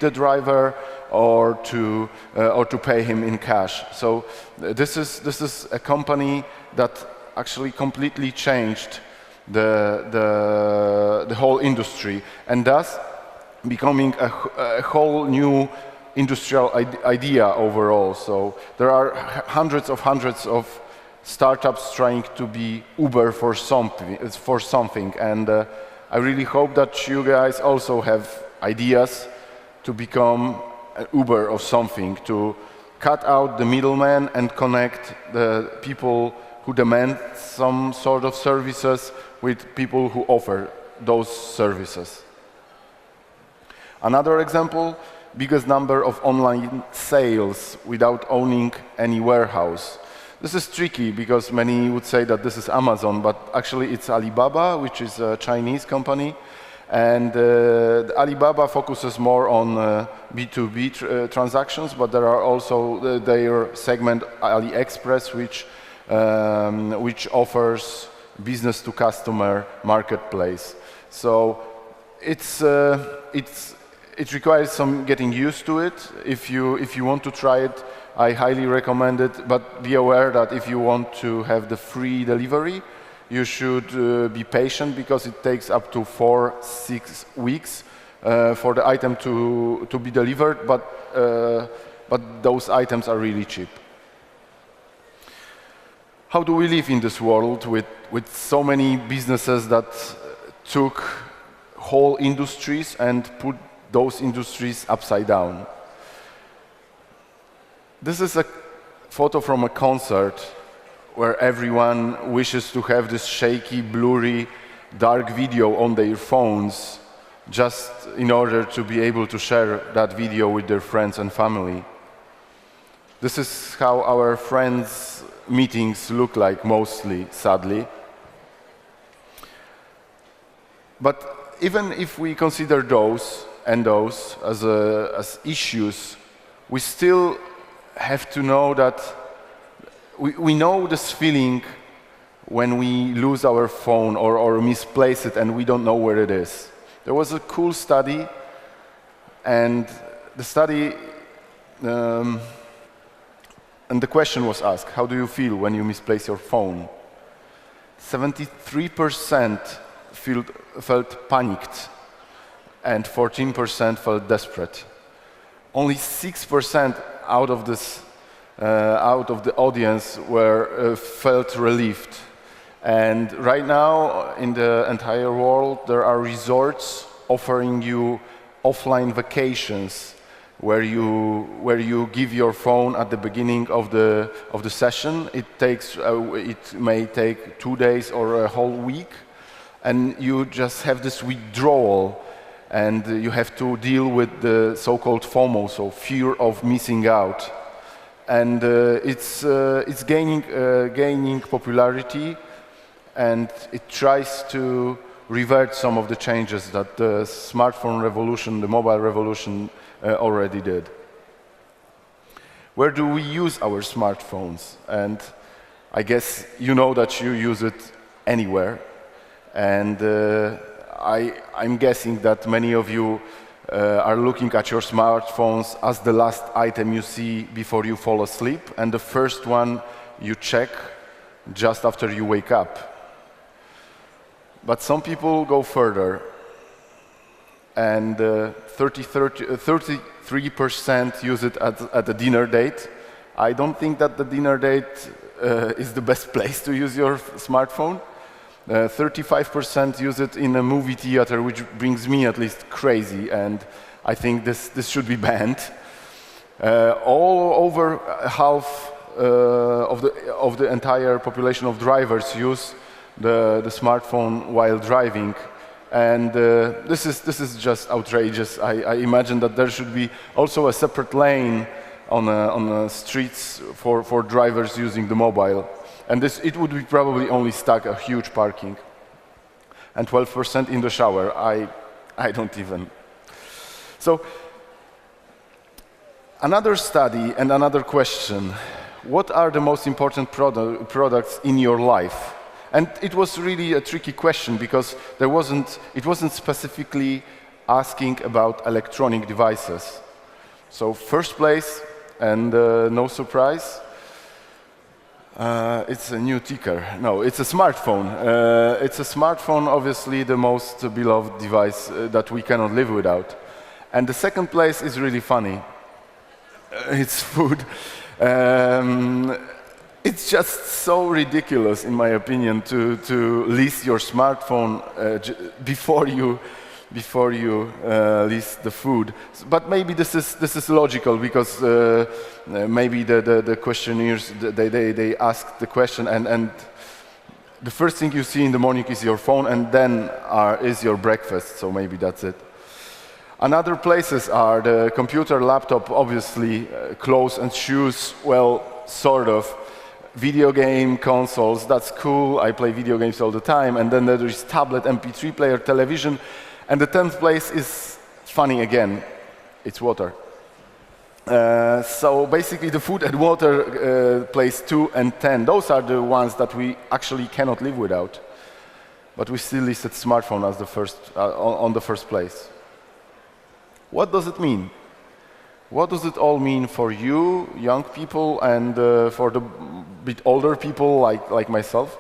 the driver or to pay him in cash. So this is a company that actually completely changed the whole industry, and thus becoming a whole new industrial idea overall. So there are hundreds of startups trying to be Uber for something, and I really hope that you guys also have ideas to become an Uber of something, to cut out the middleman and connect the people who demand some sort of services with people who offer those services. Another example, biggest number of online sales without owning any warehouse. This is tricky because many would say that this is Amazon, but actually it's Alibaba, which is a Chinese company. And Alibaba focuses more on B2B transactions, but there are also their segment AliExpress, which offers business-to-customer marketplace. So it requires some getting used to it. If you want to try it, I highly recommend it, but be aware that if you want to have the free delivery, you should be patient, because it takes up to 4-6 weeks for the item to be delivered, but those items are really cheap. How do we live in this world with so many businesses that took whole industries and put those industries upside down? This is a photo from a concert where everyone wishes to have this shaky, blurry, dark video on their phones just in order to be able to share that video with their friends and family. This is how our friends' meetings look like mostly, sadly. But even if we consider those as issues, we still have to know that we know this feeling when we lose our phone or misplace it and we don't know where it is. There was a cool study, and the study, and the question was asked, how do you feel when you misplace your phone? 73% felt panicked, and 14% felt desperate. Only 6% out of the audience felt relieved. And right now, in the entire world, there are resorts offering you offline vacations, where you give your phone at the beginning of the session. It may take 2 days or a whole week, and you just have this withdrawal, and you have to deal with the so-called FOMO, so fear of missing out. And it's gaining popularity, and it tries to revert some of the changes that the smartphone revolution, the mobile revolution, already did. Where do we use our smartphones? And I guess you know that you use it anywhere. And I'm guessing that many of you are looking at your smartphones as the last item you see before you fall asleep, and the first one you check just after you wake up. But some people go further, and 33% use it at a dinner date. I don't think that the dinner date is the best place to use your smartphone. 35% use it in a movie theater, which brings me at least crazy, and I think this should be banned. All over half of the entire population of drivers use the smartphone while driving, and this is just outrageous. I imagine that there should be also a separate lane on the streets for drivers using the mobile. And it would be probably only stuck a huge parking. And 12% in the shower. I don't even. So, another study and another question. What are the most important products in your life? And it was really a tricky question, because it wasn't specifically asking about electronic devices. So first place, and no surprise, it's a new ticker. No, it's a smartphone. It's a smartphone, obviously the most beloved device that we cannot live without. And the second place is really funny. It's food. It's just so ridiculous, in my opinion, to list your smartphone before you list the food. But maybe this is logical, because maybe the questionnaires they ask the question, and the first thing you see in the morning is your phone, and then is your breakfast. So maybe that's it. Another places are the computer, laptop, obviously, clothes and shoes. Well, sort of. Video game consoles, that's cool. I play video games all the time. And then there is tablet, MP3 player, television. And the 10th place is funny again. It's water. So basically the food and water place 2 and 10. Those are the ones that we actually cannot live without. But we still listed smartphone as the first, on the first place. What does it mean? What does it all mean for you, young people, and for the bit older people like myself?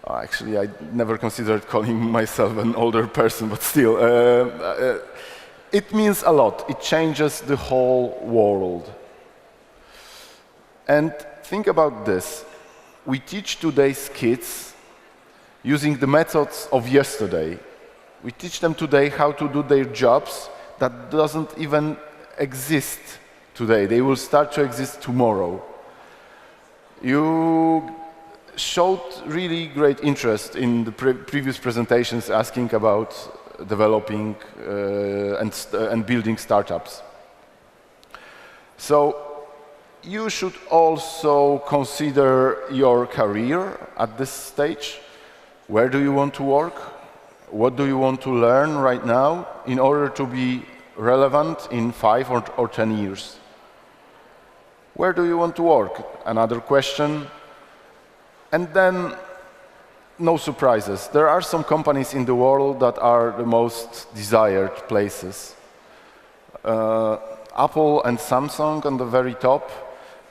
Actually, I never considered calling myself an older person, but still. It means a lot. It changes the whole world. And think about this. We teach today's kids using the methods of yesterday. We teach them today how to do their jobs that doesn't even exist today. They will start to exist tomorrow. You showed really great interest in the previous presentations, asking about developing and building startups. So you should also consider your career at this stage. Where do you want to work? What do you want to learn right now in order to be relevant in 5 or 10 years? Where do you want to work? Another question. And then, no surprises. There are some companies in the world that are the most desired places. Apple and Samsung on the very top.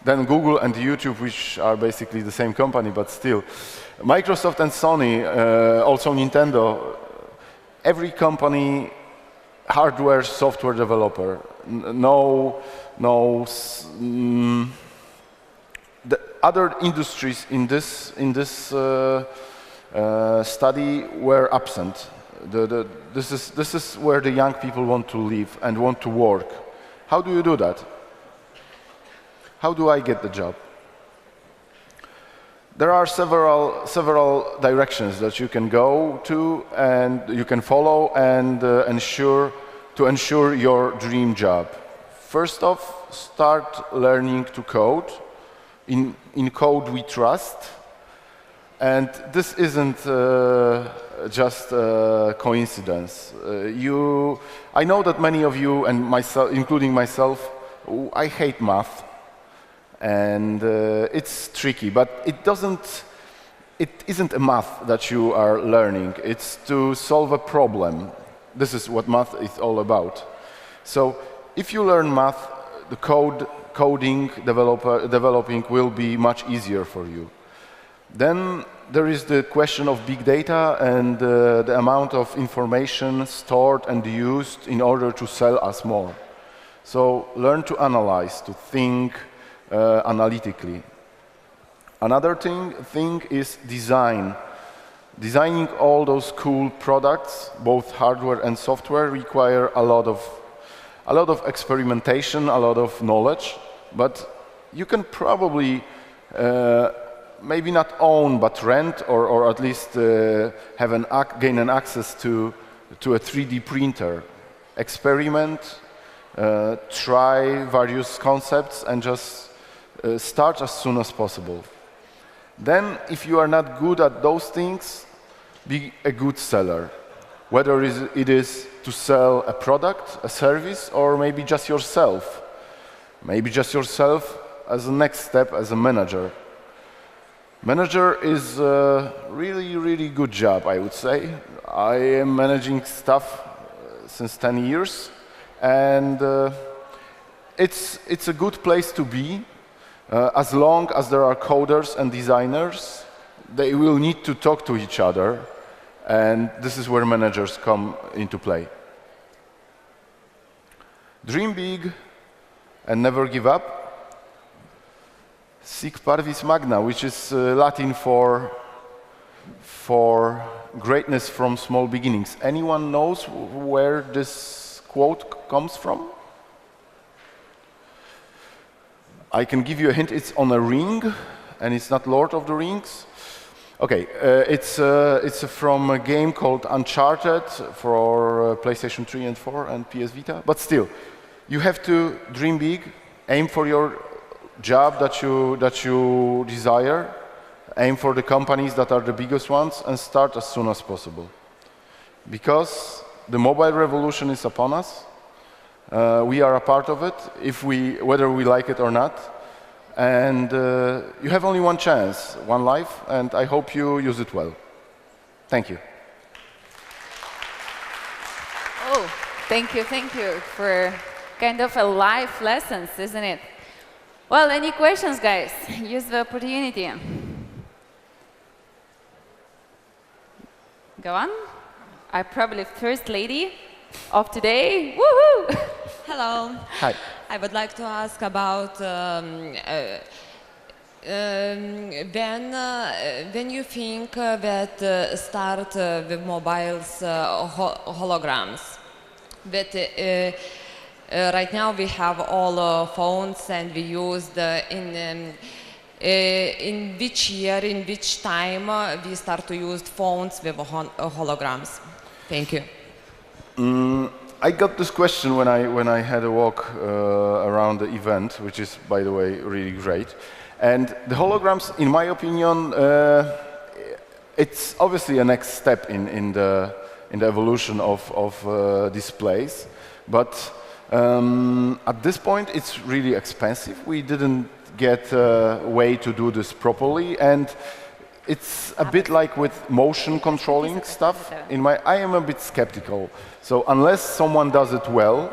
Then Google and YouTube, which are basically the same company, but still. Microsoft and Sony, also Nintendo. Every company, hardware, software developer. The other industries in this study were absent. This is where the young people want to live and want to work. How do you do that? How do I get the job? There are several directions that you can go to and you can follow and ensure your dream job. First off, start learning to code. In code we trust, and this isn't just a coincidence. I know that many of you, and myself, including myself, I hate math, and it's tricky, but it isn't a math that you are learning. It's to solve a problem. This is what math is all about. So if you learn math, the coding, developing will be much easier for you. Then there is the question of big data and the amount of information stored and used in order to sell us more. So learn to analyze, to think analytically. Another thing is design. Designing all those cool products, both hardware and software, require a lot of experimentation, a lot of knowledge, but you can probably maybe not own, but rent, or at least gain an access to a 3D printer. Experiment, try various concepts, and just start as soon as possible. Then, if you are not good at those things, be a good seller. Whether it is to sell a product, a service, or maybe just yourself. Maybe just yourself as a next step as a manager. Manager is a really, really good job, I would say. I am managing staff since 10 years, and it's a good place to be. As long as there are coders and designers, they will need to talk to each other, and this is where managers come into play. Dream big and never give up. Sic parvis magna, which is Latin for greatness from small beginnings. Anyone knows where this quote comes from? I can give you a hint. It's on a ring, and it's not Lord of the Rings. Okay, it's from a game called Uncharted for PlayStation 3 and 4 and PS Vita. But still, you have to dream big, aim for your job that you desire, aim for the companies that are the biggest ones, and start as soon as possible. Because the mobile revolution is upon us. We are a part of it, whether we like it or not. And you have only one chance, one life, and I hope you use it well. Thank you. Oh, thank you for kind of a life lessons, isn't it? Well, any questions, guys? Use the opportunity. Go on. I'm probably first lady of today. Woohoo! Hello. Hi. I would like to ask about when you think that start with mobiles holograms. But right now we have all phones, and we use in which year, in which time we start to use phones with holograms. Thank you. I got this question when I had a walk around the event, which is, by the way, really great. And the holograms, in my opinion, it's obviously a next step in the evolution of displays. But at this point, it's really expensive. We didn't get a way to do this properly, and it's a bit like with motion controlling stuff. I am a bit skeptical. So unless someone does it well,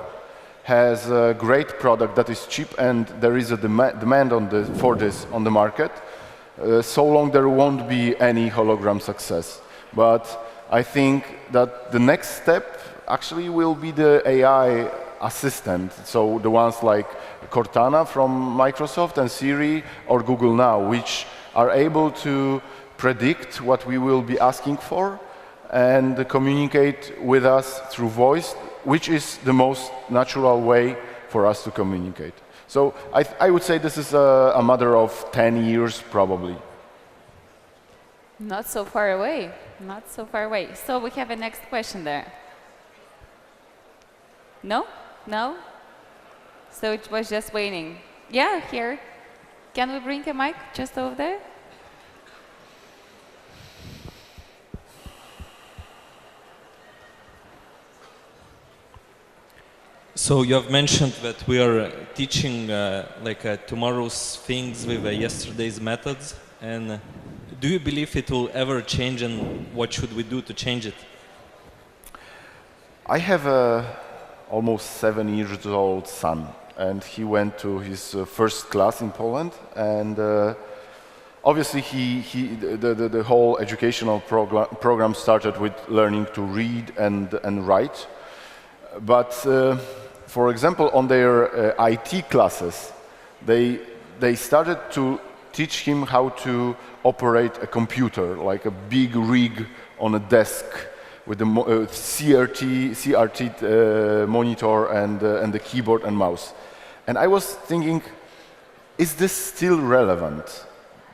has a great product that is cheap, and there is a demand for this on the market, so long there won't be any hologram success. But I think that the next step actually will be the AI assistant. So the ones like Cortana from Microsoft and Siri or Google Now, which are able to predict what we will be asking for and communicate with us through voice, which is the most natural way for us to communicate. So I would say this is a matter of 10 years, probably. Not so far away. Not so far away. So we have a next question there. No? No? So it was just waiting. Yeah, here. Can we bring a mic just over there? So you have mentioned that we are teaching tomorrow's things with yesterday's methods, and do you believe it will ever change, and what should we do to change it? I have a almost 7 years old son, and he went to his first class in Poland, and obviously the whole educational program started with learning to read and write. But for example, on their IT classes, they started to teach him how to operate a computer, like a big rig on a desk with the CRT monitor and the keyboard and mouse. And I was thinking, is this still relevant?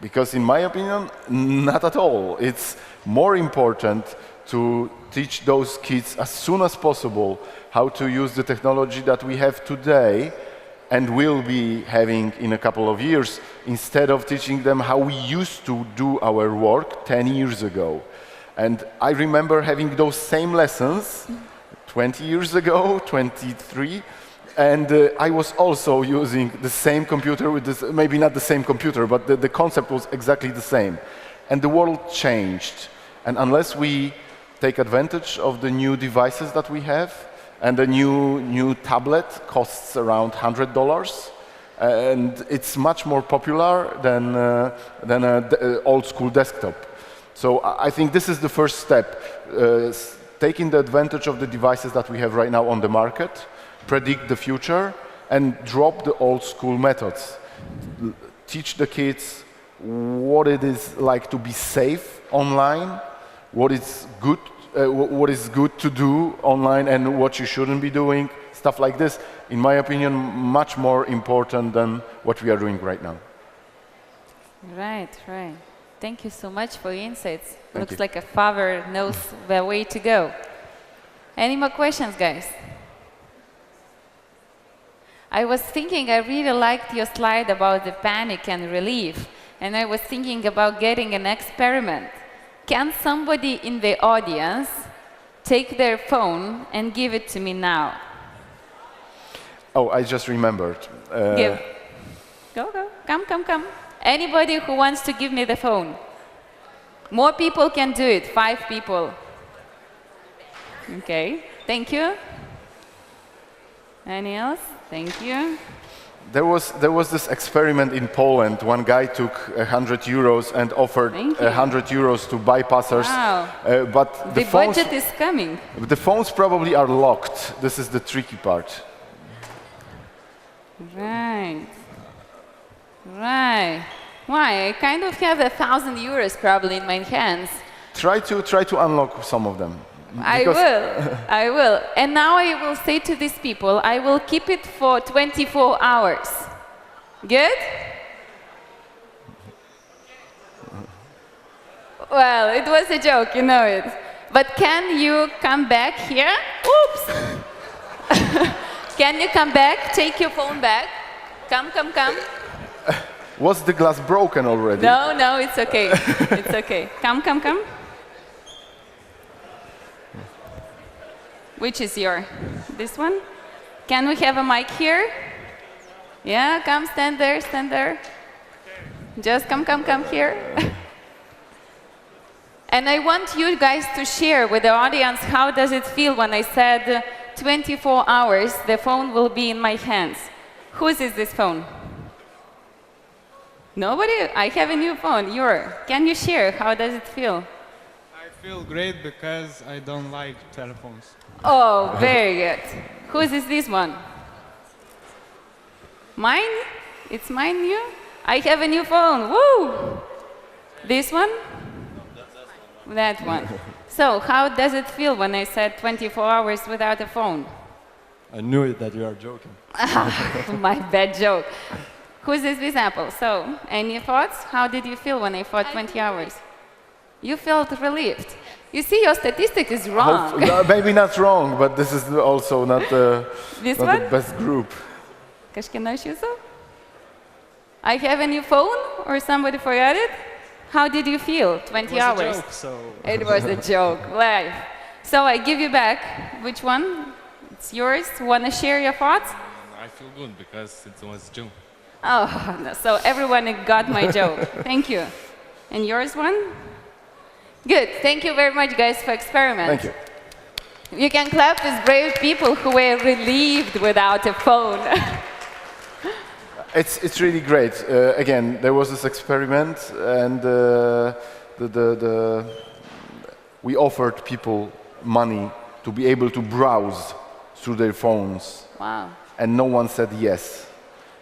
Because in my opinion, not at all. It's more important to teach those kids as soon as possible how to use the technology that we have today and will be having in a couple of years, instead of teaching them how we used to do our work 10 years ago. And I remember having those same lessons 20 years ago, 23, and I was also using the same computer with this, maybe not the same computer, but the concept was exactly the same. And the world changed. And unless we take advantage of the new devices that we have and a new tablet costs around $100, and it's much more popular than an old school desktop. So I think this is the first step, taking the advantage of the devices that we have right now on the market, predict the future, and drop the old school methods. Teach the kids what it is like to be safe online, what is good to do online and what you shouldn't be doing, stuff like this. In my opinion, much more important than what we are doing right now. Right, right. Thank you so much for your insights. Thank Looks you. like a father knows the way to go. Any more questions, guys? I was thinking, I really liked your slide about the panic and relief, and I was thinking about getting an experiment. Can somebody in the audience take their phone and give it to me now? Oh, I just remembered. Give. Go, go. Come. Anybody who wants to give me the phone. More people can do it. 5 people. Okay. Thank you. Any else? Thank you. There was this experiment in Poland. One guy took €100 and offered Thank you. €100 to bypassers. Wow. But The budget is coming. the phones probably are locked. This is the tricky part. Right. Right. Why? I kind of have €1,000 probably in my hands. Try to unlock some of them. I will. And now I will say to these people, I will keep it for 24 hours. Good? Well, it was a joke, you know it. But can you come back here? Oops! Can you come back? Take your phone back. Come. Was the glass broken already? No, it's okay. It's okay. Come. Which is this one? Can we have a mic here? Yeah, come, stand there. Just come here. And I want you guys to share with the audience, how does it feel when I said 24 hours, the phone will be in my hands. Whose is this phone? Nobody? I have a new phone, Can you share, how does it feel? I feel great because I don't like telephones. Oh, very good. Whose is this one? Mine? It's mine, new? I have a new phone, woo! This one? That one. So, how does it feel when I said 24 hours without a phone? I knew it that you are joking. My bad joke. Whose is this apple? So, any thoughts? How did you feel when I thought 20 hours? You felt relieved. You see, your statistic is wrong. Maybe not wrong, but this is also not the best group. Kažkieno iš jūsų? I have a new phone, or somebody forgot it? How did you feel 20 hours? It was a joke, so... It was a joke, live. So I give you back. Which one? It's yours. Want to share your thoughts? I feel good because it was joke. Oh, no. So everyone got my joke. Thank you. And yours one? Good. Thank you very much, guys, for experiment. Thank you. You can clap these brave people who were relieved without a phone. It's really great. Again, there was this experiment, and we offered people money to be able to browse through their phones. Wow. And no one said yes,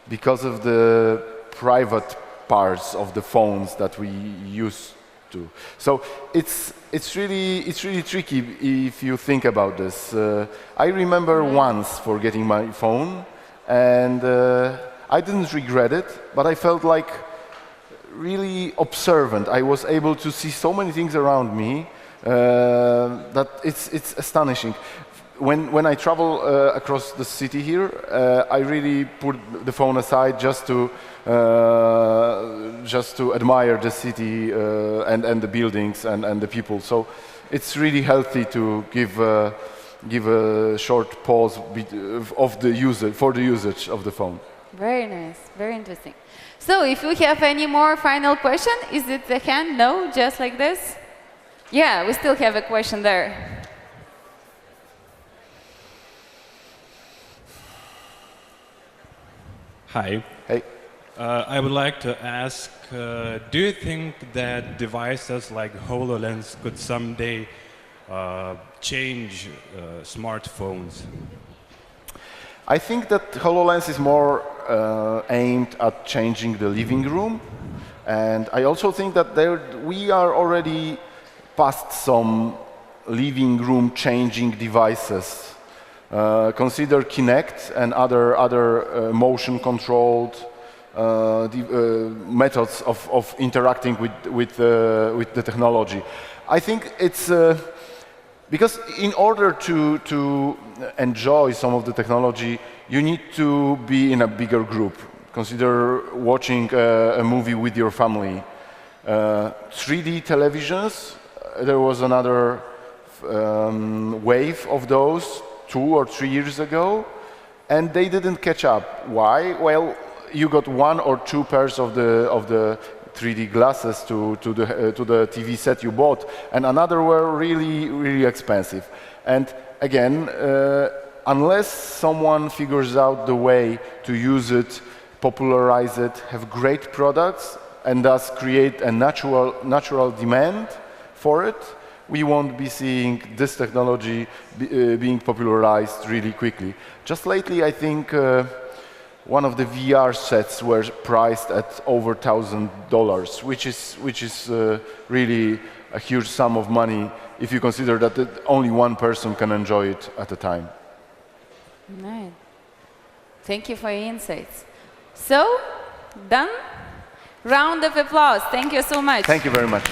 because of the private parts of the phones that we use to. So it's really tricky if you think about this. I remember once forgetting my phone, and I didn't regret it, but I felt like really observant. I was able to see so many things around me that it's astonishing. When I travel across the city here, I really put the phone aside just to admire the city and the buildings and the people. So it's really healthy to give a short pause of the usage of the phone. Very nice, very interesting. So if you have any more final question, is it the hand? No, just like this? Yeah, we still have a question there. Hi. Hey. I would like to ask, do you think that devices like HoloLens could someday change smartphones? I think that HoloLens is more aimed at changing the living room. And I also think that we are already past some living room changing devices. Consider Kinect and other motion controlled methods of interacting with the technology. I think it's because in order to enjoy some of the technology, you need to be in a bigger group. Consider watching a movie with your family. 3D televisions, there was another wave of those 2 or 3 years ago, and they didn't catch up. Why? Well, you got 1 or 2 pairs of the 3D glasses to the TV set you bought, and another were really expensive. And again, unless someone figures out the way to use it, popularize it, have great products, and thus create a natural demand for it, we won't be seeing this technology being popularized really quickly. Just lately, I think one of the VR sets were priced at over $1,000, which is really a huge sum of money if you consider that only one person can enjoy it at a time. Nice. Thank you for your insights. So, done? Round of applause. Thank you so much. Thank you very much.